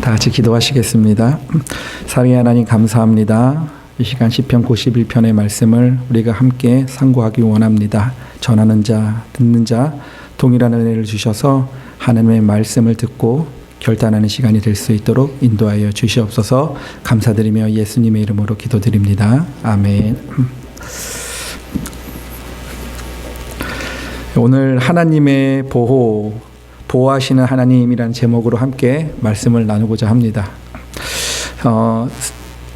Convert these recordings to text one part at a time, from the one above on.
다 같이 기도하시겠습니다. 사랑의 하나님 감사합니다. 이 시간 시편 91편의 말씀을 우리가 함께 상고하기 원합니다. 전하는 자, 듣는 자 동일한 은혜를 주셔서 하나님의 말씀을 듣고 결단하는 시간이 될 수 있도록 인도하여 주시옵소서. 감사드리며 예수님의 이름으로 기도드립니다. 아멘. 오늘 하나님의 보호하시는 하나님이라는 제목으로 함께 말씀을 나누고자 합니다.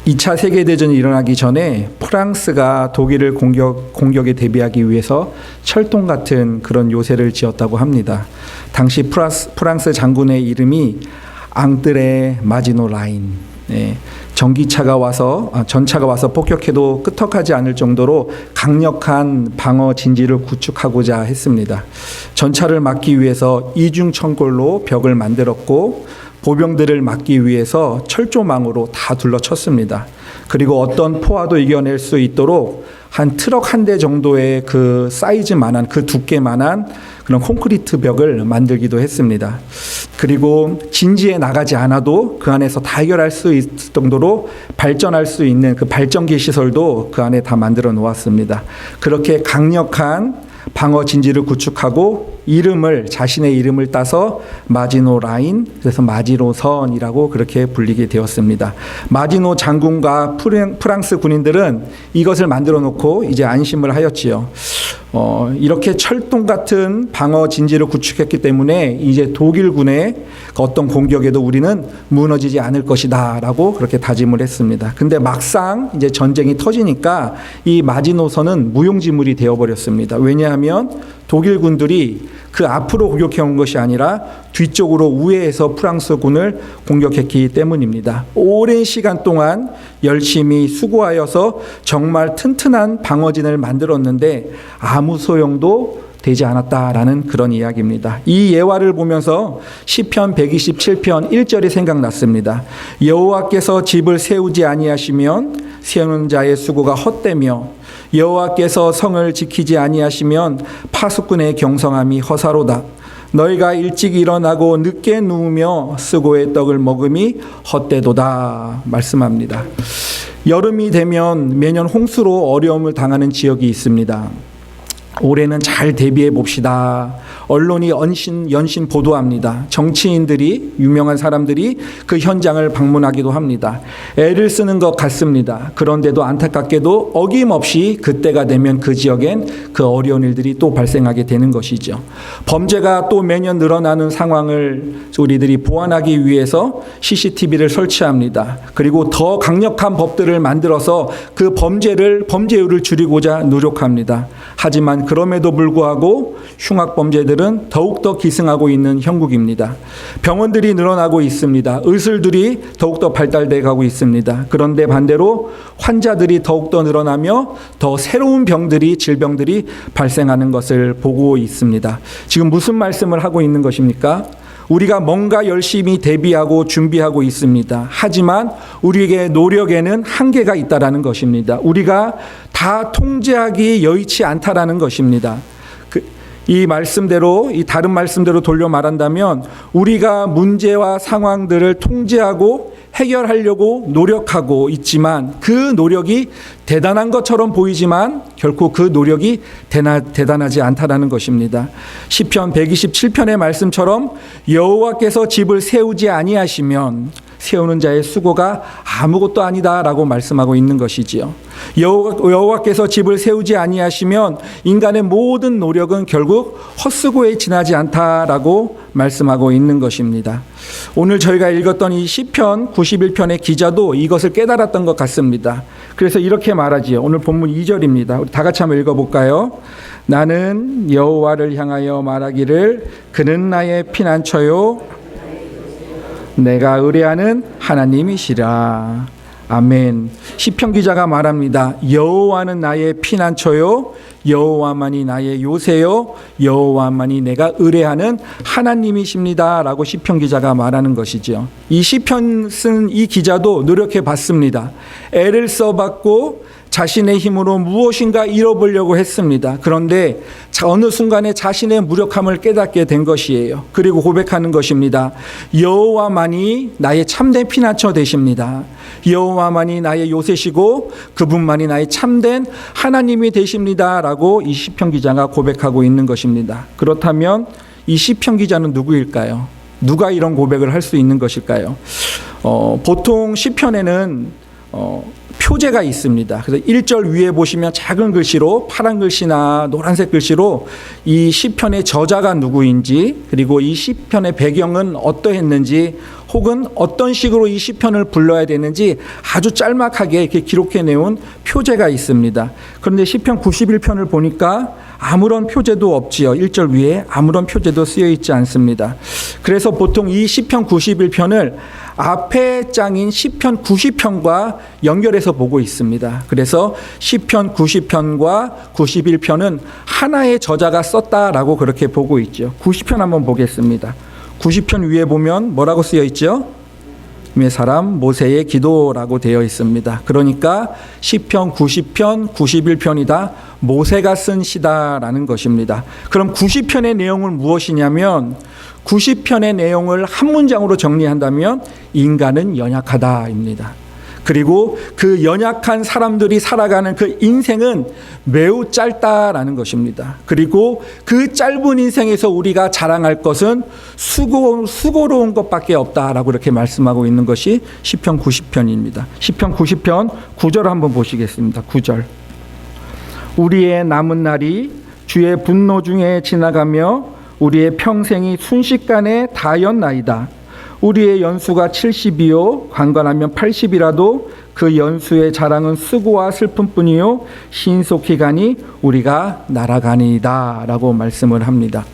2차 세계대전이 일어나기 전에 프랑스가 독일을 공격에 대비하기 위해서 철동 같은 그런 요새를 지었다고 합니다. 당시 프랑스 장군의 이름이 앙드레 마지노 라인. 전차가 와서 폭격해도 끄떡하지 않을 정도로 강력한 방어 진지를 구축하고자 했습니다. 전차를 막기 위해서 이중천골로 벽을 만들었고 보병들을 막기 위해서 철조망으로 다 둘러쳤습니다. 그리고 어떤 포화도 이겨낼 수 있도록 한 트럭 한 대 정도의 그 사이즈만한, 그 두께만한 그런 콘크리트 벽을 만들기도 했습니다. 그리고 진지에 나가지 않아도 그 안에서 다 해결할 수 있을 정도로 발전할 수 있는 그 발전기 시설도 그 안에 다 만들어 놓았습니다. 그렇게 강력한 방어 진지를 구축하고 자신의 이름을 따서 마지노 라인, 그래서 마지노선이라고 그렇게 불리게 되었습니다. 마지노 장군과 프랑스 군인들은 이것을 만들어 놓고 이제 안심을 하였지요. 이렇게 철동 같은 방어 진지를 구축했기 때문에 이제 독일군의 어떤 공격에도 우리는 무너지지 않을 것이다 라고 그렇게 다짐을 했습니다. 근데 막상 이제 전쟁이 터지니까 이 마지노선은 무용지물이 되어버렸습니다. 왜냐하면 독일군들이 그 앞으로 공격해온 것이 아니라 뒤쪽으로 우회해서 프랑스군을 공격했기 때문입니다. 오랜 시간 동안 열심히 수고하여서 정말 튼튼한 방어진을 만들었는데 아무 소용도 되지 않았다라는 그런 이야기입니다. 이 예화를 보면서 시편 127편 1절이 생각났습니다. 여호와께서 집을 세우지 아니하시면 세우는 자의 수고가 헛되며 여호와께서 성을 지키지 아니하시면 파수꾼의 경성함이 허사로다. 너희가 일찍 일어나고 늦게 누우며 수고의 떡을 먹음이 헛되도다 말씀합니다. 여름이 되면 매년 홍수로 어려움을 당하는 지역이 있습니다. 올해는 잘 대비해 봅시다. 언론이 연신 보도합니다. 정치인들이, 유명한 사람들이 그 현장을 방문하기도 합니다. 애를 쓰는 것 같습니다. 그런데도 안타깝게도 어김없이 그때가 되면 그 지역엔 그 어려운 일들이 또 발생하게 되는 것이죠. 범죄가 또 매년 늘어나는 상황을 우리들이 보완하기 위해서 CCTV를 설치합니다. 그리고 더 강력한 법들을 만들어서 그 범죄율을 줄이고자 노력합니다. 하지만 그럼에도 불구하고 흉악범죄들은 더욱더 기승하고 있는 형국입니다. 병원들이 늘어나고 있습니다. 의술들이 더욱더 발달돼 가고 있습니다. 그런데 반대로 환자들이 더욱더 늘어나며 더 새로운 질병들이 발생하는 것을 보고 있습니다. 지금 무슨 말씀을 하고 있는 것입니까? 우리가 뭔가 열심히 대비하고 준비하고 있습니다. 하지만 우리에게 노력에는 한계가 있다라는 것입니다. 우리가 다 통제하기 여의치 않다라는 것입니다. 이 다른 말씀대로 돌려 말한다면 우리가 문제와 상황들을 통제하고 해결하려고 노력하고 있지만 그 노력이 대단한 것처럼 보이지만 결코 그 노력이 대단하지 않다라는 것입니다. 시편 127편의 말씀처럼 여호와께서 집을 세우지 아니하시면 세우는 자의 수고가 아무것도 아니다라고 말씀하고 있는 것이지요. 여호와께서 집을 세우지 아니하시면 인간의 모든 노력은 결국 헛수고에 지나지 않다라고 말씀하고 있는 것입니다. 오늘 저희가 읽었던 이 시편 91편의 기자도 이것을 깨달았던 것 같습니다. 그래서 이렇게 말하지요. 오늘 본문 2절입니다. 우리 다 같이 한번 읽어볼까요? 나는 여호와를 향하여 말하기를 그는 나의 피난처요 내가 의뢰하는 하나님이시라. 아멘. 시편 기자가 말합니다. 여호와는 나의 피난처요 여호와만이 나의 요새요 여호와만이 내가 의뢰하는 하나님이십니다라고 시편 기자가 말하는 것이죠. 이 시편 쓴 이 기자도 노력해 봤습니다. 애를 써봤고 자신의 힘으로 무엇인가 이뤄보려고 했습니다. 그런데 어느 순간에 자신의 무력함을 깨닫게 된 것이에요. 그리고 고백하는 것입니다. 여호와만이 나의 참된 피난처 되십니다. 여호와만이 나의 요새시고 그분만이 나의 참된 하나님이 되십니다 라고 이 시편 기자가 고백하고 있는 것입니다. 그렇다면 이 시편 기자는 누구일까요? 누가 이런 고백을 할 수 있는 것일까요? 보통 시편에는 표제가 있습니다. 그래서 1절 위에 보시면 작은 글씨로 파란 글씨나 노란색 글씨로 이 시편의 저자가 누구인지, 그리고 이 시편의 배경은 어떠했는지, 혹은 어떤 식으로 이 시편을 불러야 되는지 아주 짤막하게 이렇게 기록해 내온 표제가 있습니다. 그런데 시편 91편을 보니까 아무런 표제도 없지요. 1절 위에 아무런 표제도 쓰여 있지 않습니다. 그래서 보통 이 시편 91편을 앞에 장인 시편 90편과 연결해서 보고 있습니다. 그래서 시편 90편과 91편은 하나의 저자가 썼다라고 그렇게 보고 있죠. 90편 한번 보겠습니다. 90편 위에 보면 뭐라고 쓰여 있죠? 의 사람 모세의 기도라고 되어 있습니다. 그러니까 시편 90편, 91편이다 모세가 쓴 시다라는 것입니다. 그럼 90편의 내용은 무엇이냐면 90편의 내용을 한 문장으로 정리한다면 인간은 연약하다입니다. 그리고 그 연약한 사람들이 살아가는 그 인생은 매우 짧다라는 것입니다. 그리고 그 짧은 인생에서 우리가 자랑할 것은 수고로운 것밖에 없다라고 이렇게 말씀하고 있는 것이 시편 90편입니다. 시편 90편 9절 한번 보시겠습니다. 9절. 우리의 남은 날이 주의 분노 중에 지나가며 우리의 평생이 순식간에 다였나이다. 우리의 연수가 70이요 강건하면 80이라도 그 연수의 자랑은 수고와 슬픔뿐이요 신속히 가니 우리가 날아가니이다 라고 말씀을 합니다.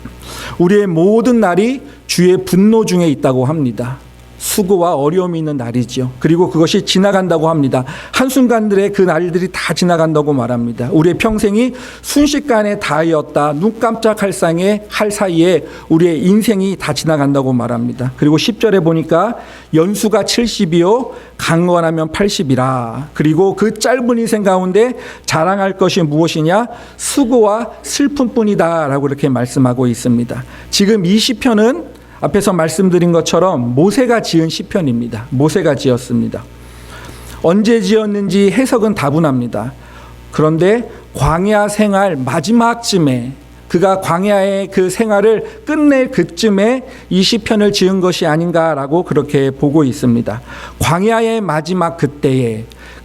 우리의 모든 날이 주의 분노 중에 있다고 합니다. 수고와 어려움이 있는 날이죠. 그리고 그것이 지나간다고 합니다. 한순간들의 그 날들이 다 지나간다고 말합니다. 우리의 평생이 순식간에 다이었다. 눈 깜짝할 사이에 우리의 인생이 다 지나간다고 말합니다. 그리고 10절에 보니까 연수가 70이요 강건하면 80이라. 그리고 그 짧은 인생 가운데 자랑할 것이 무엇이냐? 수고와 슬픔뿐이다 라고 이렇게 말씀하고 있습니다. 지금 이 시편은 앞에서 말씀드린 것처럼 모세가 지은 시편입니다. 모세가 지었습니다. 언제 지었는지 해석은 다분합니다. 그런데 광야 생활 마지막쯤에 그가 광야의 그 생활을 끝낼 그쯤에 이 시편을 지은 것이 아닌가라고 그렇게 보고 있습니다. 광야의 마지막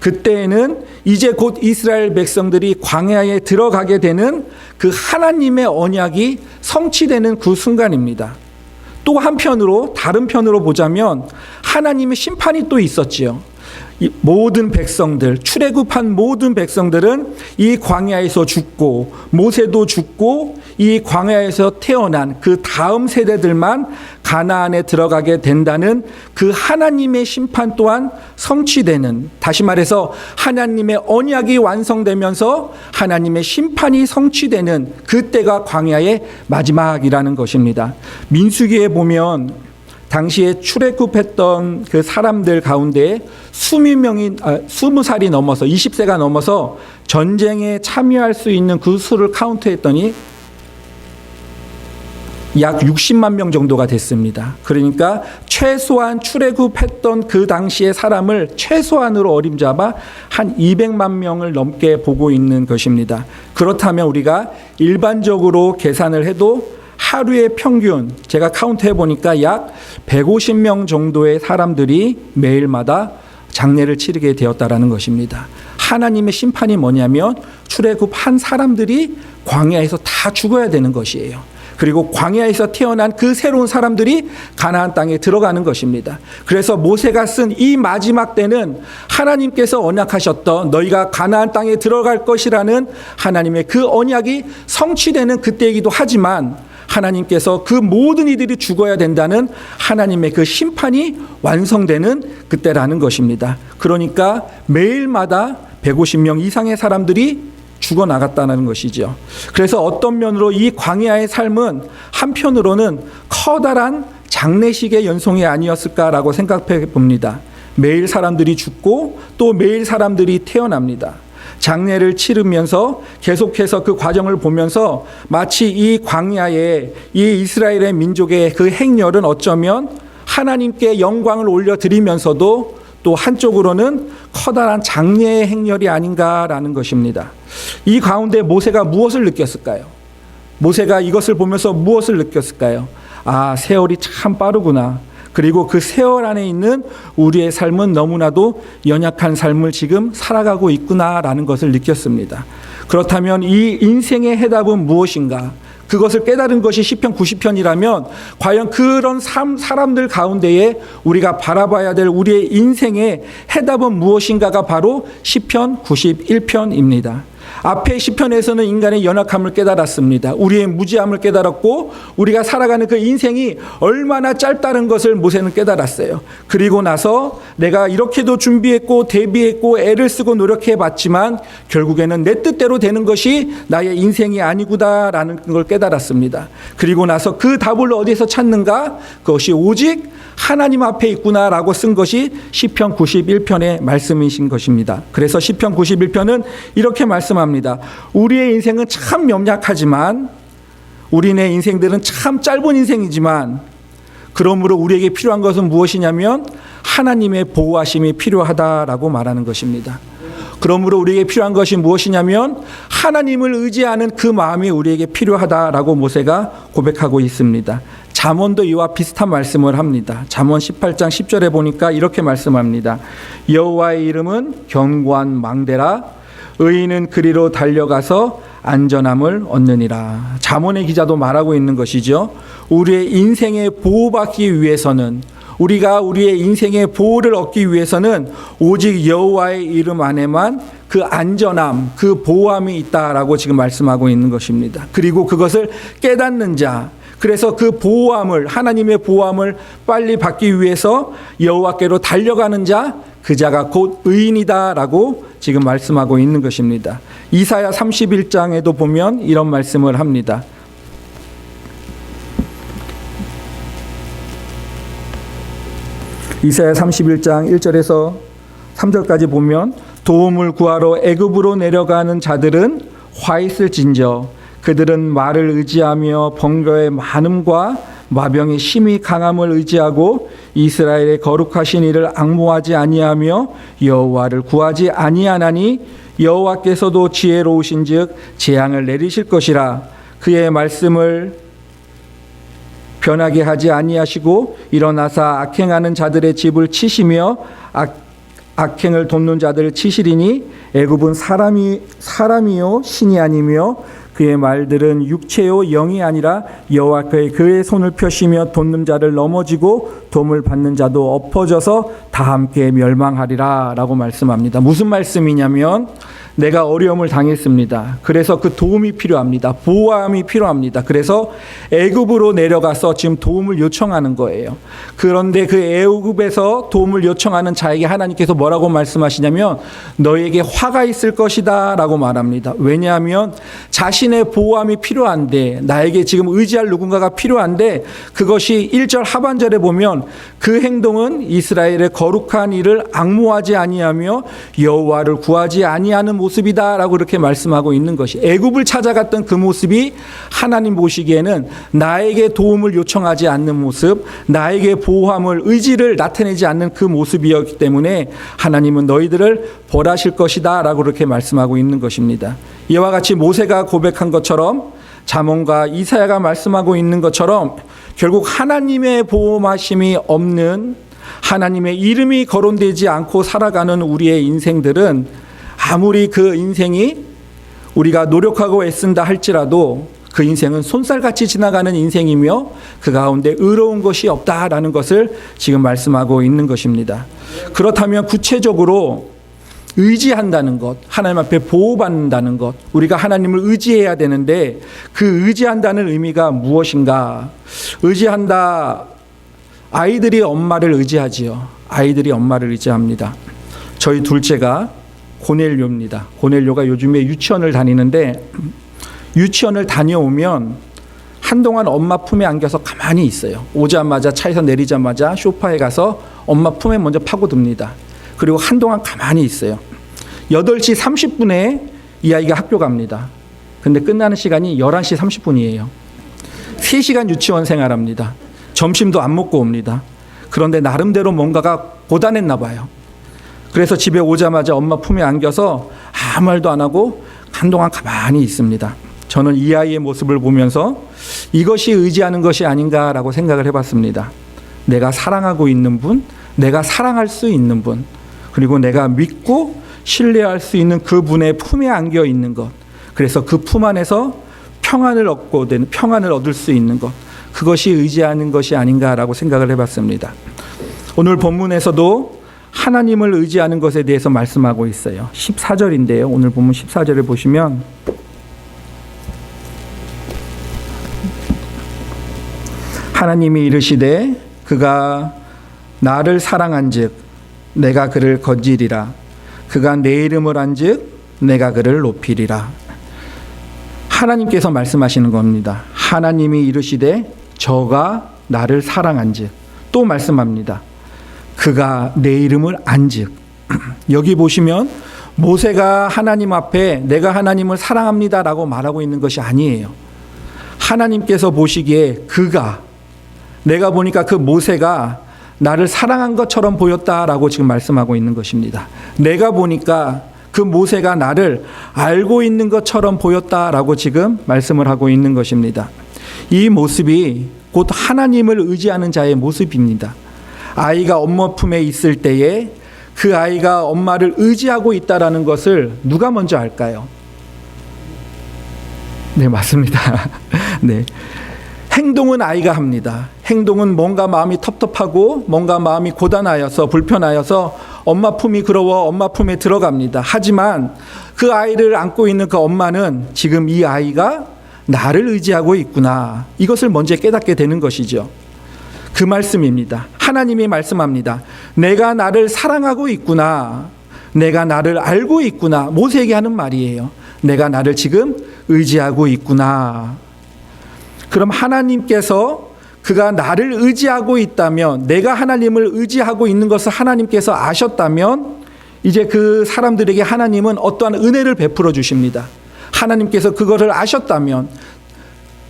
그때에는 이제 곧 이스라엘 백성들이 광야에 들어가게 되는 그 하나님의 언약이 성취되는 그 순간입니다. 또 한편으로 다른 편으로 보자면 하나님의 심판이 또 있었지요. 이 모든 백성들, 출애굽한 모든 백성들은 이 광야에서 죽고 모세도 죽고 이 광야에서 태어난 그 다음 세대들만 가나안에 들어가게 된다는 그 하나님의 심판 또한 성취되는, 다시 말해서 하나님의 언약이 완성되면서 하나님의 심판이 성취되는 그때가 광야의 마지막이라는 것입니다. 민수기에 보면 당시에 출애굽했던 그 사람들 가운데 20살이 넘어서 20세가 넘어서 전쟁에 참여할 수 있는 그 수를 카운트했더니 약 60만 명 정도가 됐습니다. 그러니까 최소한 출애굽했던 그 당시의 사람을 최소한으로 어림잡아 한 200만 명을 넘게 보고 있는 것입니다. 그렇다면 우리가 일반적으로 계산을 해도 하루의 평균 제가 카운트 해보니까 약 150명 정도의 사람들이 매일마다 장례를 치르게 되었다라는 것입니다. 하나님의 심판이 뭐냐면 출애굽한 사람들이 광야에서 다 죽어야 되는 것이에요. 그리고 광야에서 태어난 그 새로운 사람들이 가나안 땅에 들어가는 것입니다. 그래서 모세가 쓴 이 마지막 때는 하나님께서 언약하셨던 너희가 가나안 땅에 들어갈 것이라는 하나님의 그 언약이 성취되는 그때이기도 하지만 하나님께서 그 모든 이들이 죽어야 된다는 하나님의 그 심판이 완성되는 그때라는 것입니다. 그러니까 매일마다 150명 이상의 사람들이 죽어나갔다는 것이죠. 그래서 어떤 면으로 이 광야의 삶은 한편으로는 커다란 장례식의 연속이 아니었을까라고 생각해 봅니다. 매일 사람들이 죽고 또 매일 사람들이 태어납니다. 장례를 치르면서 계속해서 그 과정을 보면서 마치 이 광야에 이 이스라엘의 민족의 그 행렬은 어쩌면 하나님께 영광을 올려드리면서도 또 한쪽으로는 커다란 장례의 행렬이 아닌가라는 것입니다. 이 가운데 모세가 무엇을 느꼈을까요? 모세가 이것을 보면서 무엇을 느꼈을까요? 아, 세월이 참 빠르구나. 그리고 그 세월 안에 있는 우리의 삶은 너무나도 연약한 삶을 지금 살아가고 있구나라는 것을 느꼈습니다. 그렇다면 이 인생의 해답은 무엇인가? 그것을 깨달은 것이 시편 90편이라면 과연 그런 사람들 가운데에 우리가 바라봐야 될 우리의 인생의 해답은 무엇인가가 바로 시편 91편입니다. 앞의 시편에서는 인간의 연약함을 깨달았습니다. 우리의 무지함을 깨달았고 우리가 살아가는 그 인생이 얼마나 짧다는 것을 모세는 깨달았어요. 그리고 나서 내가 이렇게도 준비했고 대비했고 애를 쓰고 노력해봤지만 결국에는 내 뜻대로 되는 것이 나의 인생이 아니구나라는 걸 깨달았습니다. 그리고 나서 그 답을 어디서 찾는가? 그것이 오직 하나님 앞에 있구나라고 쓴 것이 시편 91편의 말씀이신 것입니다. 그래서 시편 91편은 이렇게 말씀합니다. 우리의 인생은 참 연약하지만 우리네 인생들은 참 짧은 인생이지만 그러므로 우리에게 필요한 것은 무엇이냐면 하나님의 보호하심이 필요하다라고 말하는 것입니다. 그러므로 우리에게 필요한 것이 무엇이냐면 하나님을 의지하는 그 마음이 우리에게 필요하다라고 모세가 고백하고 있습니다. 잠언도 이와 비슷한 말씀을 합니다. 잠언 18장 10절에 보니까 이렇게 말씀합니다. 여호와의 이름은 견고한 망대라 의인은 그리로 달려가서 안전함을 얻느니라. 잠언의 기자도 말하고 있는 것이죠. 우리의 인생에 보호받기 위해서는 우리가 우리의 인생의 보호를 얻기 위해서는 오직 여호와의 이름 안에만 그 안전함, 그 보호함이 있다라고 지금 말씀하고 있는 것입니다. 그리고 그것을 깨닫는 자, 그래서 그 보호함을 하나님의 보호함을 빨리 받기 위해서 여호와께로 달려가는 자, 그 자가 곧 의인이다라고 지금 말씀하고 있는 것입니다. 이사야 31장에도 보면 이런 말씀을 합니다. 이사야 31장 1절에서 3절까지 보면 도움을 구하러 애굽으로 내려가는 자들은 화 있을진저 그들은 말을 의지하며 번거의 많음과 마병의 심히 강함을 의지하고 이스라엘의 거룩하신 이를 앙모하지 아니하며 여호와를 구하지 아니하나니 여호와께서도 지혜로우신즉 재앙을 내리실 것이라. 그의 말씀을 변하게 하지 아니하시고 일어나사 악행하는 자들의 집을 치시며 악행을 돕는 자들을 치시리니 애굽은 사람이요 신이 아니며 그의 말들은 육체요 영이 아니라 여호와께서 그의 손을 펴시며 돕는 자를 넘어지고 도움을 받는 자도 엎어져서 다 함께 멸망하리라 라고 말씀합니다. 무슨 말씀이냐면 내가 어려움을 당했습니다. 그래서 그 도움이 필요합니다. 보호함이 필요합니다. 그래서 애굽으로 내려가서 지금 도움을 요청하는 거예요. 그런데 그 애굽에서 도움을 요청하는 자에게 하나님께서 뭐라고 말씀하시냐면 너에게 화가 있을 것이다 라고 말합니다. 왜냐하면 자신의 보호함이 필요한데 나에게 지금 의지할 누군가가 필요한데 그것이 1절 하반절에 보면 그 행동은 이스라엘의 거룩한 이를 앙모하지 아니하며 여호와를 구하지 아니하는 모습이다라고 이렇게 말씀하고 있는 것이 애굽을 찾아갔던 그 모습이 하나님 보시기에는 나에게 도움을 요청하지 않는 모습, 나에게 보호함을 의지를 나타내지 않는 그 모습이었기 때문에 하나님은 너희들을 벌하실 것이다 라고 이렇게 말씀하고 있는 것입니다. 이와 같이 모세가 고백한 것처럼 잠언과 이사야가 말씀하고 있는 것처럼 결국 하나님의 보호하심이 없는 하나님의 이름이 거론되지 않고 살아가는 우리의 인생들은 아무리 그 인생이 우리가 노력하고 애쓴다 할지라도 그 인생은 손살같이 지나가는 인생이며 그 가운데 의로운 것이 없다라는 것을 지금 말씀하고 있는 것입니다. 그렇다면 구체적으로 의지한다는 것, 하나님 앞에 보호받는다는 것, 우리가 하나님을 의지해야 되는데 그 의지한다는 의미가 무엇인가? 의지한다. 아이들이 엄마를 의지하지요. 아이들이 엄마를 의지합니다. 저희 둘째가 고넬료입니다. 고넬료가 요즘에 유치원을 다니는데 유치원을 다녀오면 한동안 엄마 품에 안겨서 가만히 있어요. 오자마자 차에서 내리자마자 소파에 가서 엄마 품에 먼저 파고듭니다. 그리고 한동안 가만히 있어요. 8시 30분에 이 아이가 학교 갑니다. 근데 끝나는 시간이 11시 30분이에요. 3시간 유치원 생활합니다. 점심도 안 먹고 옵니다. 그런데 나름대로 뭔가가 고단했나 봐요. 그래서 집에 오자마자 엄마 품에 안겨서 아무 말도 안 하고 한동안 가만히 있습니다. 저는 이 아이의 모습을 보면서 이것이 의지하는 것이 아닌가라고 생각을 해봤습니다. 내가 사랑하고 있는 분, 내가 사랑할 수 있는 분, 그리고 내가 믿고 신뢰할 수 있는 그분의 품에 안겨 있는 것, 그래서 그 품 안에서 평안을 얻을 수 있는 것, 그것이 의지하는 것이 아닌가라고 생각을 해봤습니다. 오늘 본문에서도 하나님을 의지하는 것에 대해서 말씀하고 있어요. 14절인데요. 오늘 본문 14절을 보시면 하나님이 이르시되 그가 나를 사랑한즉 내가 그를 건지리라. 그가 내 이름을 안즉 내가 그를 높이리라. 하나님께서 말씀하시는 겁니다. 하나님이 이르시되 저가 나를 사랑한즉, 또 말씀합니다. 그가 내 이름을 안즉. 여기 보시면 모세가 하나님 앞에 내가 하나님을 사랑합니다라고 말하고 있는 것이 아니에요. 하나님께서 보시기에 그가, 내가 보니까 그 모세가 나를 사랑한 것처럼 보였다라고 지금 말씀하고 있는 것입니다. 내가 보니까 그 모세가 나를 알고 있는 것처럼 보였다라고 지금 말씀을 하고 있는 것입니다. 이 모습이 곧 하나님을 의지하는 자의 모습입니다. 아이가 엄마 품에 있을 때에 그 아이가 엄마를 의지하고 있다라는 것을 누가 먼저 알까요? 네, 맞습니다. 네. 행동은 아이가 합니다. 행동은 뭔가 마음이 텁텁하고 뭔가 마음이 고단하여서 불편하여서 엄마 품이 그러워 엄마 품에 들어갑니다. 하지만 그 아이를 안고 있는 그 엄마는 지금 이 아이가 나를 의지하고 있구나, 이것을 먼저 깨닫게 되는 것이죠. 그 말씀입니다. 하나님이 말씀합니다. 내가 나를 사랑하고 있구나, 내가 나를 알고 있구나. 모세에게 하는 말이에요. 내가 나를 지금 의지하고 있구나. 그럼 하나님께서 그가 나를 의지하고 있다면, 내가 하나님을 의지하고 있는 것을 하나님께서 아셨다면 이제 그 사람들에게 하나님은 어떠한 은혜를 베풀어 주십니다. 하나님께서 그거를 아셨다면,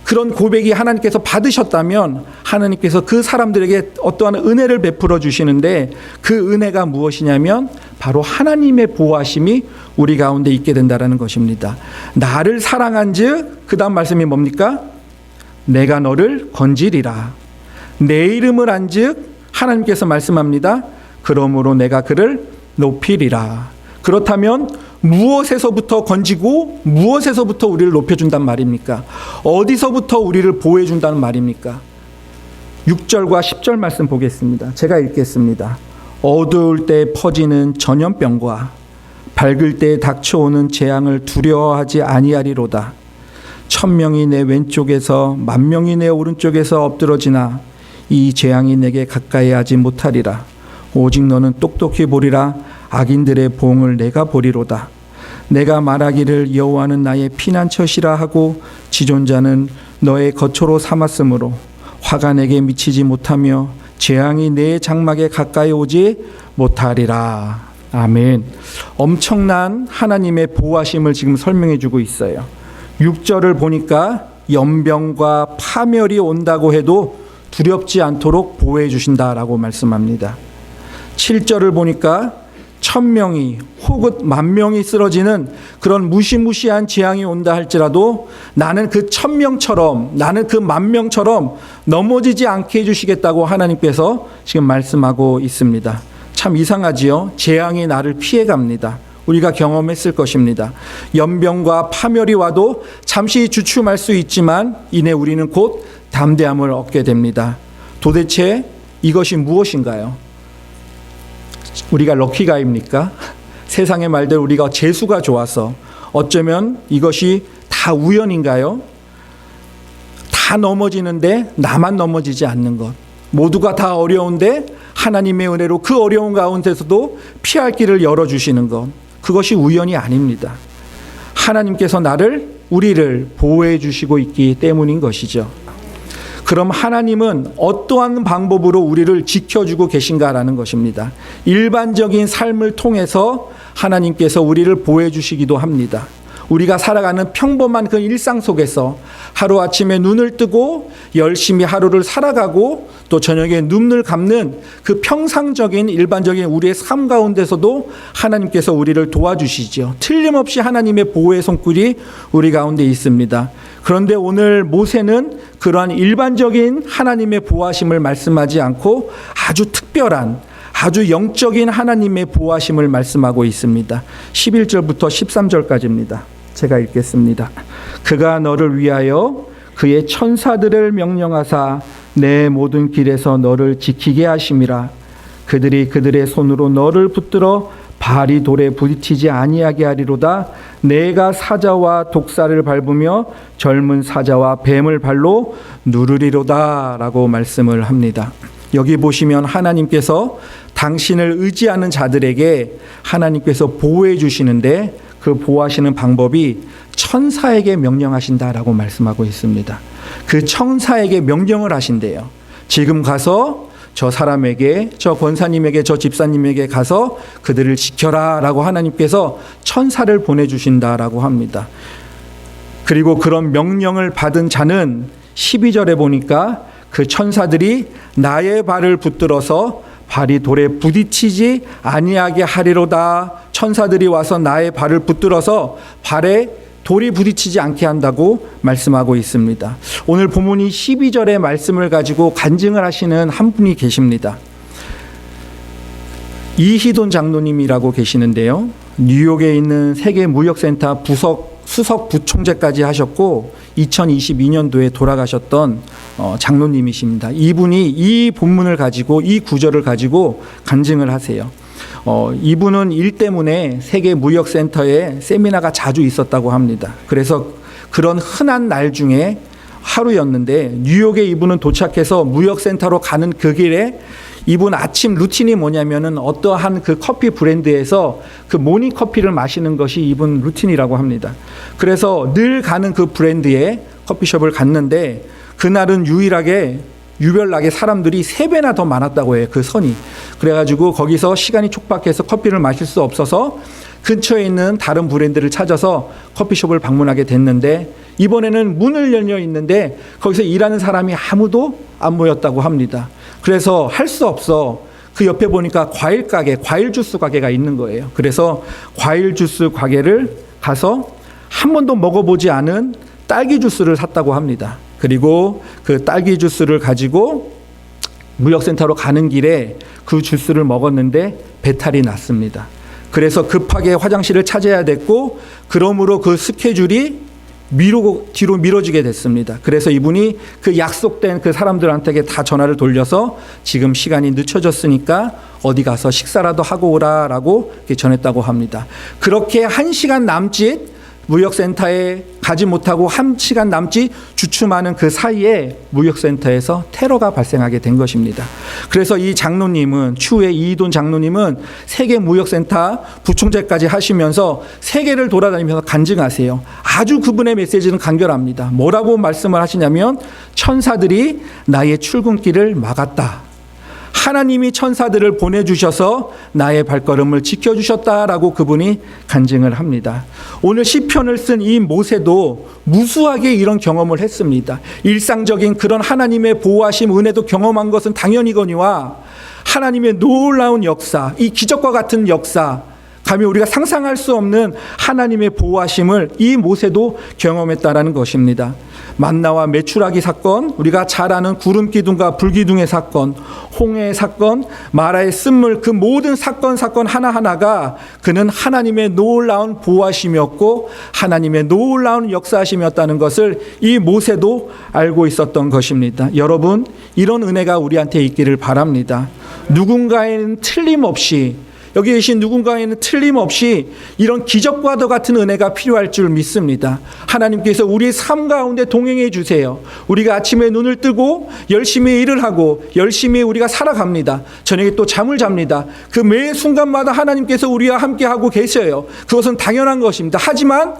그런 고백이 하나님께서 받으셨다면 하나님께서 그 사람들에게 어떠한 은혜를 베풀어 주시는데, 그 은혜가 무엇이냐면 바로 하나님의 보호하심이 우리 가운데 있게 된다는 것입니다. 나를 사랑한즉, 그 다음 말씀이 뭡니까? 내가 너를 건지리라. 내 이름을 안즉, 하나님께서 말씀합니다. 그러므로 내가 그를 높이리라. 그렇다면 무엇에서부터 건지고 무엇에서부터 우리를 높여준단 말입니까? 어디서부터 우리를 보호해준다는 말입니까? 6절과 10절 말씀 보겠습니다. 제가 읽겠습니다. 어두울 때 퍼지는 전염병과 밝을 때 닥쳐오는 재앙을 두려워하지 아니하리로다. 1000명이 내 왼쪽에서 10,000명이 내 오른쪽에서 엎드러지나 이 재앙이 내게 가까이 하지 못하리라. 오직 너는 똑똑히 보리라. 악인들의 보응을 내가 보리로다. 내가 말하기를 여호와는 나의 피난처시라 하고 지존자는 너의 거처로 삼았으므로 화가 내게 미치지 못하며 재앙이 내 장막에 가까이 오지 못하리라. 아멘. 엄청난 하나님의 보호하심을 지금 설명해 주고 있어요. 6절을 보니까 연병과 파멸이 온다고 해도 두렵지 않도록 보호해 주신다라고 말씀합니다. 7절을 보니까 1000명이 혹은 10,000명이 쓰러지는 그런 무시무시한 재앙이 온다 할지라도 나는 그 1000명처럼, 나는 그 10,000명처럼 넘어지지 않게 해주시겠다고 하나님께서 지금 말씀하고 있습니다. 참 이상하지요? 재앙이 나를 피해갑니다. 우리가 경험했을 것입니다. 연병과 파멸이 와도 잠시 주춤할 수 있지만 이내 우리는 곧 담대함을 얻게 됩니다. 도대체 이것이 무엇인가요? 우리가 럭키가입니까? 세상의 말대로 우리가 재수가 좋아서, 어쩌면 이것이 다 우연인가요? 다 넘어지는데 나만 넘어지지 않는 것, 모두가 다 어려운데 하나님의 은혜로 그 어려운 가운데서도 피할 길을 열어주시는 것, 그것이 우연이 아닙니다. 하나님께서 우리를 보호해 주시고 있기 때문인 것이죠. 그럼 하나님은 어떠한 방법으로 우리를 지켜주고 계신가라는 것입니다. 일반적인 삶을 통해서 하나님께서 우리를 보호해 주시기도 합니다. 우리가 살아가는 평범한 그 일상 속에서 하루아침에 눈을 뜨고 열심히 하루를 살아가고 또 저녁에 눈을 감는 그 평상적인 일반적인 우리의 삶 가운데서도 하나님께서 우리를 도와주시죠. 틀림없이 하나님의 보호의 손길이 우리 가운데 있습니다. 그런데 오늘 모세는 그러한 일반적인 하나님의 보호하심을 말씀하지 않고 아주 특별한 아주 영적인 하나님의 보호하심을 말씀하고 있습니다. 11절부터 13절까지입니다. 제가 읽겠습니다. 그가 너를 위하여 그의 천사들을 명령하사 내 모든 길에서 너를 지키게 하심이라. 그들이 그들의 손으로 너를 붙들어 발이 돌에 부딪히지 아니하게 하리로다. 내가 사자와 독사를 밟으며 젊은 사자와 뱀을 발로 누르리로다 라고 말씀을 합니다. 여기 보시면 하나님께서 당신을 의지하는 자들에게 하나님께서 보호해 주시는데 그 보호하시는 방법이 천사에게 명령하신다라고 말씀하고 있습니다. 그 천사에게 명령을 하신대요. 지금 가서 저 사람에게, 저 권사님에게, 저 집사님에게 가서 그들을 지켜라 라고 하나님께서 천사를 보내주신다라고 합니다. 그리고 그런 명령을 받은 자는 12절에 보니까 그 천사들이 나의 발을 붙들어서 발이 돌에 부딪히지 아니하게 하리로다. 천사들이 와서 나의 발을 붙들어서 발에 돌이 부딪히지 않게 한다고 말씀하고 있습니다. 오늘 본문이 12절의 말씀을 가지고 간증을 하시는 한 분이 계십니다. 이희돈 장로님이라고 계시는데요. 뉴욕에 있는 세계무역센터 수석 부총재까지 하셨고 2022년도에 돌아가셨던 장로님이십니다. 이분이 이 본문을 가지고 이 구절을 가지고 간증을 하세요. 이분은 일 때문에 세계무역센터에 세미나가 자주 있었다고 합니다. 그래서 그런 흔한 날 중에 하루였는데 뉴욕에 이분은 도착해서 무역센터로 가는 그 길에 이분 아침 루틴이 뭐냐면은 어떠한 그 커피 브랜드에서 그 모닝 커피를 마시는 것이 이분 루틴이라고 합니다. 그래서 늘 가는 그 브랜드의 커피숍을 갔는데 그날은 유별나게 사람들이 3배나 더 많았다고 해요. 그 선이. 그래가지고 거기서 시간이 촉박해서 커피를 마실 수 없어서 근처에 있는 다른 브랜드를 찾아서 커피숍을 방문하게 됐는데 이번에는 문을 열려 있는데 거기서 일하는 사람이 아무도 안 모였다고 합니다. 그래서 할 수 없어 그 옆에 보니까 과일 주스 가게가 있는 거예요. 그래서 과일 주스 가게를 가서 한 번도 먹어보지 않은 딸기 주스를 샀다고 합니다. 그리고 그 딸기 주스를 가지고 무역센터로 가는 길에 그 주스를 먹었는데 배탈이 났습니다. 그래서 급하게 화장실을 찾아야 됐고 그러므로 그 스케줄이 뒤로 미뤄지게 됐습니다. 그래서 이분이 그 약속된 그 사람들한테 다 전화를 돌려서 지금 시간이 늦춰졌으니까 어디 가서 식사라도 하고 오라라고 전했다고 합니다. 그렇게 1시간 남짓 무역센터에 가지 못하고 1시간 남짓 주춤하는 그 사이에 무역센터에서 테러가 발생하게 된 것입니다. 그래서 이 장로님은 추후에 이희돈 장로님은 세계무역센터 부총재까지 하시면서 세계를 돌아다니면서 간증하세요. 아주 그분의 메시지는 간결합니다. 뭐라고 말씀을 하시냐면 천사들이 나의 출근길을 막았다. 하나님이 천사들을 보내주셔서 나의 발걸음을 지켜주셨다라고 그분이 간증을 합니다. 오늘 시편을 쓴 이 모세도 무수하게 이런 경험을 했습니다. 일상적인 그런 하나님의 보호하심 은혜도 경험한 것은 당연이거니와 하나님의 놀라운 역사, 이 기적과 같은 역사, 감히 우리가 상상할 수 없는 하나님의 보호하심을 이 모세도 경험했다라는 것입니다. 만나와 메추라기 사건, 우리가 잘 아는 구름 기둥과 불 기둥의 사건, 홍해의 사건, 마라의 쓴물, 그 모든 사건 하나하나가 그는 하나님의 놀라운 보호하심이었고 하나님의 놀라운 역사하심이었다는 것을 이 모세도 알고 있었던 것입니다. 여러분, 이런 은혜가 우리한테 있기를 바랍니다. 누군가에는 틀림없이 여기 계신 누군가에는 틀림없이 이런 기적과도 같은 은혜가 필요할 줄 믿습니다. 하나님께서 우리의 삶 가운데 동행해 주세요. 우리가 아침에 눈을 뜨고 열심히 일을 하고 열심히 우리가 살아갑니다. 저녁에 또 잠을 잡니다. 그 매 순간마다 하나님께서 우리와 함께하고 계셔요. 그것은 당연한 것입니다. 하지만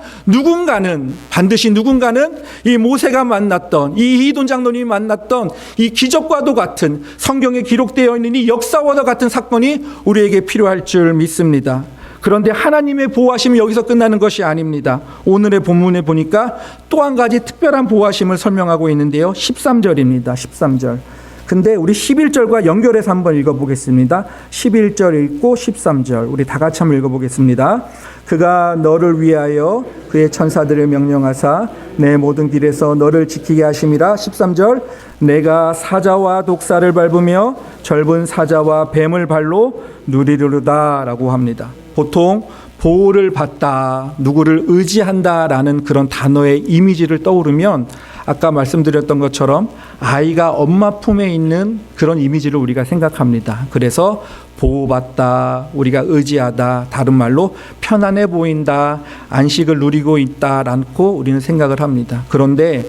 반드시 누군가는 이 모세가 만났던, 이 기드온 장로님이 만났던 이 기적과도 같은, 성경에 기록되어 있는 이 역사와도 같은 사건이 우리에게 필요할 줄 믿습니다. 그런데 하나님의 보호하심이 여기서 끝나는 것이 아닙니다. 오늘의 본문에 보니까 또 한 가지 특별한 보호하심을 설명하고 있는데요. 13절입니다. 13절. 근데 우리 11절과 연결해서 한번 읽어보겠습니다. 11절 읽고 13절 우리 다 같이 한번 읽어보겠습니다. 그가 너를 위하여 그의 천사들을 명령하사 내 모든 길에서 너를 지키게 하심이라. 13절. 내가 사자와 독사를 밟으며 젊은 사자와 뱀을 발로 누리르르다 라고 합니다. 보통 보호를 받다, 누구를 의지한다라는 그런 단어의 이미지를 떠오르면 아까 말씀드렸던 것처럼 아이가 엄마 품에 있는 그런 이미지를 우리가 생각합니다. 그래서 보호받다, 우리가 의지하다, 다른 말로 편안해 보인다, 안식을 누리고 있다라고 우리는 생각을 합니다. 그런데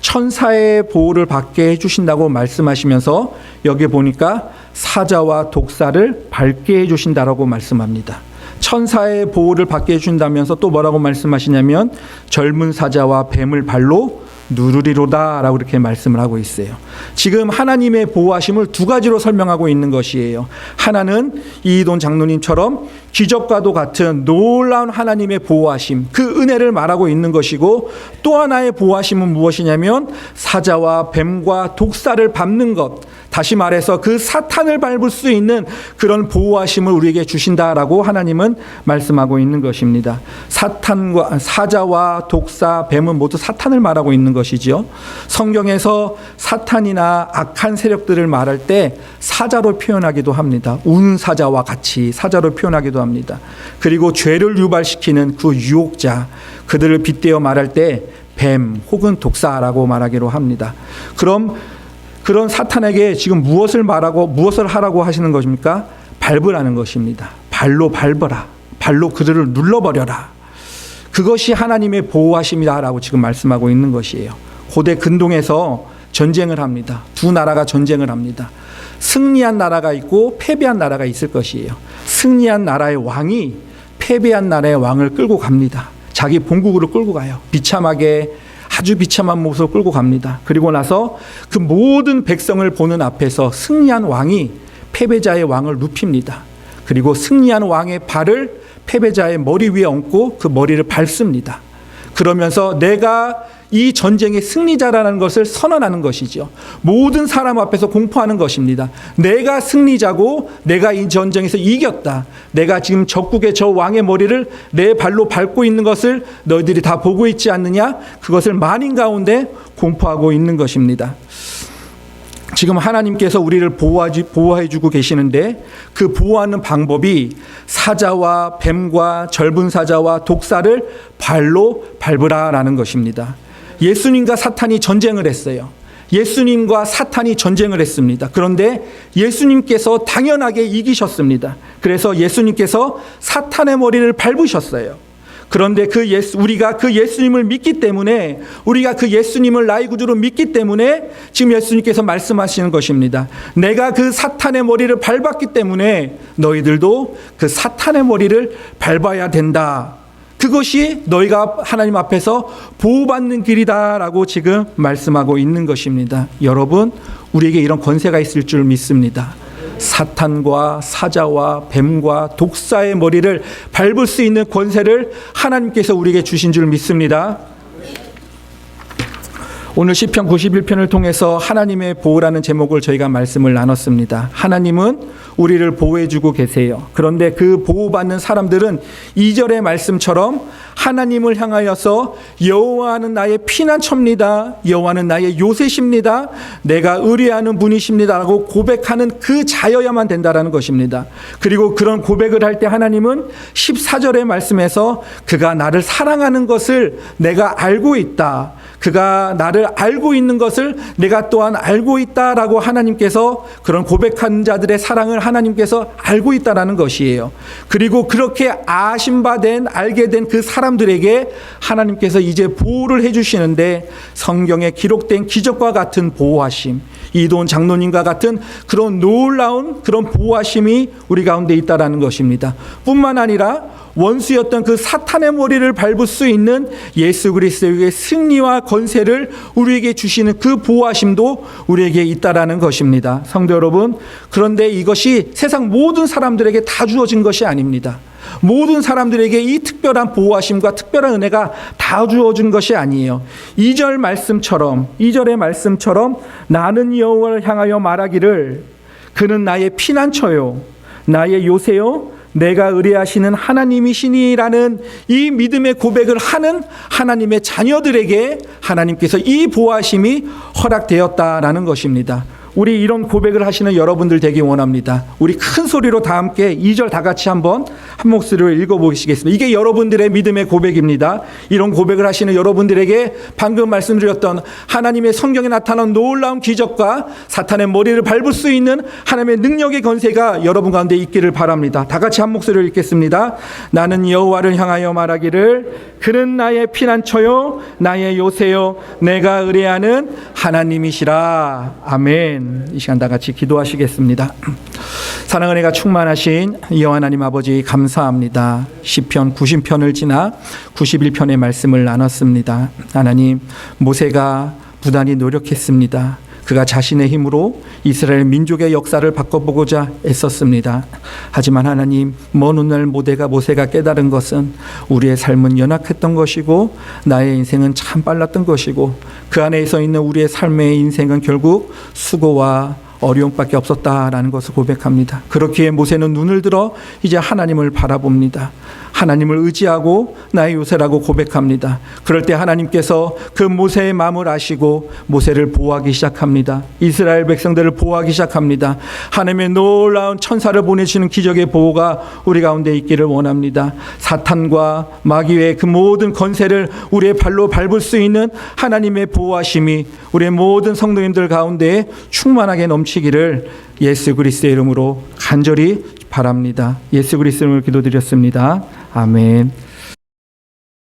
천사의 보호를 받게 해주신다고 말씀하시면서 여기 보니까 사자와 독사를 밟게 해주신다라고 말씀합니다. 천사의 보호를 받게 해준다면서 또 뭐라고 말씀하시냐면 젊은 사자와 뱀을 발로 누르리로다 라고 이렇게 말씀을 하고 있어요. 지금 하나님의 보호하심을 두 가지로 설명하고 있는 것이에요. 하나는 이기드온 장로님처럼 기적과도 같은 놀라운 하나님의 보호하심, 그 은혜를 말하고 있는 것이고, 또 하나의 보호하심은 무엇이냐면 사자와 뱀과 독사를 밟는 것, 다시 말해서 그 사탄을 밟을 수 있는 그런 보호하심을 우리에게 주신다라고 하나님은 말씀하고 있는 것입니다. 사자와 독사, 뱀은 모두 사탄을 말하고 있는 것이죠. 성경에서 사탄이나 악한 세력들을 말할 때 사자로 표현하기도 합니다. 운사자와 같이 사자로 표현하기도 합니다. 그리고 죄를 유발시키는 그 유혹자, 그들을 빗대어 말할 때 뱀 혹은 독사라고 말하기로 합니다. 그런 사탄에게 지금 무엇을 하라고 하시는 것입니까? 밟으라는 것입니다. 발로 밟아라. 발로 그들을 눌러버려라. 그것이 하나님의 보호하심이다라고 지금 말씀하고 있는 것이에요. 고대 근동에서 전쟁을 합니다. 두 나라가 전쟁을 합니다. 승리한 나라가 있고 패배한 나라가 있을 것이에요. 승리한 나라의 왕이 패배한 나라의 왕을 끌고 갑니다. 자기 본국으로 끌고 가요. 비참하게, 아주 비참한 모습으로 끌고 갑니다. 그리고 나서 그 모든 백성을 보는 앞에서 승리한 왕이 패배자의 왕을 눕힙니다. 그리고 승리한 왕의 발을 패배자의 머리 위에 얹고 그 머리를 밟습니다. 그러면서 내가 이 전쟁의 승리자라는 것을 선언하는 것이죠. 모든 사람 앞에서 공포하는 것입니다. 내가 승리자고 내가 이 전쟁에서 이겼다. 내가 지금 적국의 저 왕의 머리를 내 발로 밟고 있는 것을 너희들이 다 보고 있지 않느냐? 그것을 만인 가운데 공포하고 있는 것입니다. 지금 하나님께서 우리를 보호해주고 계시는데 그 보호하는 방법이 사자와 뱀과 젊은 사자와 독사를 발로 밟으라라는 것입니다. 예수님과 사탄이 전쟁을 했어요. 예수님과 사탄이 전쟁을 했습니다. 그런데 예수님께서 당연하게 이기셨습니다. 그래서 예수님께서 사탄의 머리를 밟으셨어요. 그런데 우리가 그 예수님을 믿기 때문에, 우리가 그 예수님을 나의 구주로 믿기 때문에 지금 예수님께서 말씀하시는 것입니다. 내가 그 사탄의 머리를 밟았기 때문에 너희들도 그 사탄의 머리를 밟아야 된다. 그것이 너희가 하나님 앞에서 보호받는 길이다라고 지금 말씀하고 있는 것입니다. 여러분, 우리에게 이런 권세가 있을 줄 믿습니다. 사탄과 사자와 뱀과 독사의 머리를 밟을 수 있는 권세를 하나님께서 우리에게 주신 줄 믿습니다. 오늘 시편 91편을 통해서 하나님의 보호라는 제목을 저희가 말씀을 나눴습니다. 하나님은 우리를 보호해주고 계세요. 그런데 그 보호받는 사람들은 2절의 말씀처럼 하나님을 향하여서 여호와는 나의 피난처입니다. 여호와는 나의 요새십니다. 내가 의뢰하는 분이십니다. 라고 고백하는 그 자여야만 된다라는 것입니다. 그리고 그런 고백을 할 때 하나님은 14절의 말씀에서 그가 나를 사랑하는 것을 내가 알고 있다. 그가 나를 알고 있는 것을 내가 또한 알고 있다라고 하나님께서 그런 고백한 자들의 사랑을 것을 하나님께서 알고 있다라는 것이에요. 그리고 그렇게 알게 된 그 사람들에게 하나님께서 이제 보호를 해주시는데, 성경에 기록된 기적과 같은 보호하심, 이도훈 장로님과 같은 그런 놀라운 그런 보호하심이 우리 가운데 있다라는 것입니다. 뿐만 아니라 원수였던 그 사탄의 머리를 밟을 수 있는 예수 그리스도의 승리와 권세를 우리에게 주시는 그 보호하심도 우리에게 있다라는 것입니다. 성도 여러분, 그런데 이것이 세상 모든 사람들에게 다 주어진 것이 아닙니다. 모든 사람들에게 이 특별한 보호하심과 특별한 은혜가 다 주어진 것이 아니에요. 2절의 말씀처럼 나는 여호와를 향하여 말하기를 그는 나의 피난처요 나의 요새요 내가 의뢰하시는 하나님이시니라는 이 믿음의 고백을 하는 하나님의 자녀들에게 하나님께서 이 보호하심이 허락되었다라는 것입니다. 우리 이런 고백을 하시는 여러분들 되기 원합니다. 우리 큰 소리로 다 함께 2절 다 같이 한번 한 목소리로 읽어보시겠습니다. 이게 여러분들의 믿음의 고백입니다. 이런 고백을 하시는 여러분들에게 방금 말씀드렸던 하나님의 성경에 나타난 놀라운 기적과 사탄의 머리를 밟을 수 있는 하나님의 능력의 권세가 여러분 가운데 있기를 바랍니다. 다 같이 한 목소리로 읽겠습니다. 나는 여호와를 향하여 말하기를 그는 나의 피난처요 나의 요새요 내가 의뢰하는 하나님이시라. 아멘. 이 시간 다 같이 기도하시겠습니다. 사랑 은혜가 충만하신 여호와 하나님 아버지, 감사합니다. 시편 90편을 지나 91편의 말씀을 나눴습니다. 하나님, 모세가 부단히 노력했습니다. 그가 자신의 힘으로 이스라엘 민족의 역사를 바꿔보고자 애썼습니다. 하지만 하나님, 먼 훗날 모세가 깨달은 것은 우리의 삶은 연약했던 것이고 나의 인생은 참 빨랐던 것이고 그 안에 서 있는 우리의 삶의 인생은 결국 수고와 어려움밖에 없었다라는 것을 고백합니다. 그렇기에 모세는 눈을 들어 이제 하나님을 바라봅니다. 하나님을 의지하고 나의 요새라고 고백합니다. 그럴 때 하나님께서 그 모세의 마음을 아시고 모세를 보호하기 시작합니다. 이스라엘 백성들을 보호하기 시작합니다. 하나님의 놀라운 천사를 보내시는 기적의 보호가 우리 가운데 있기를 원합니다. 사탄과 마귀의 그 모든 권세를 우리의 발로 밟을 수 있는 하나님의 보호하심이 우리의 모든 성도님들 가운데 충만하게 넘치기를 예수 그리스도의 이름으로 간절히 바랍니다. 예수 그리스도의 이름으로 기도드렸습니다. 아멘.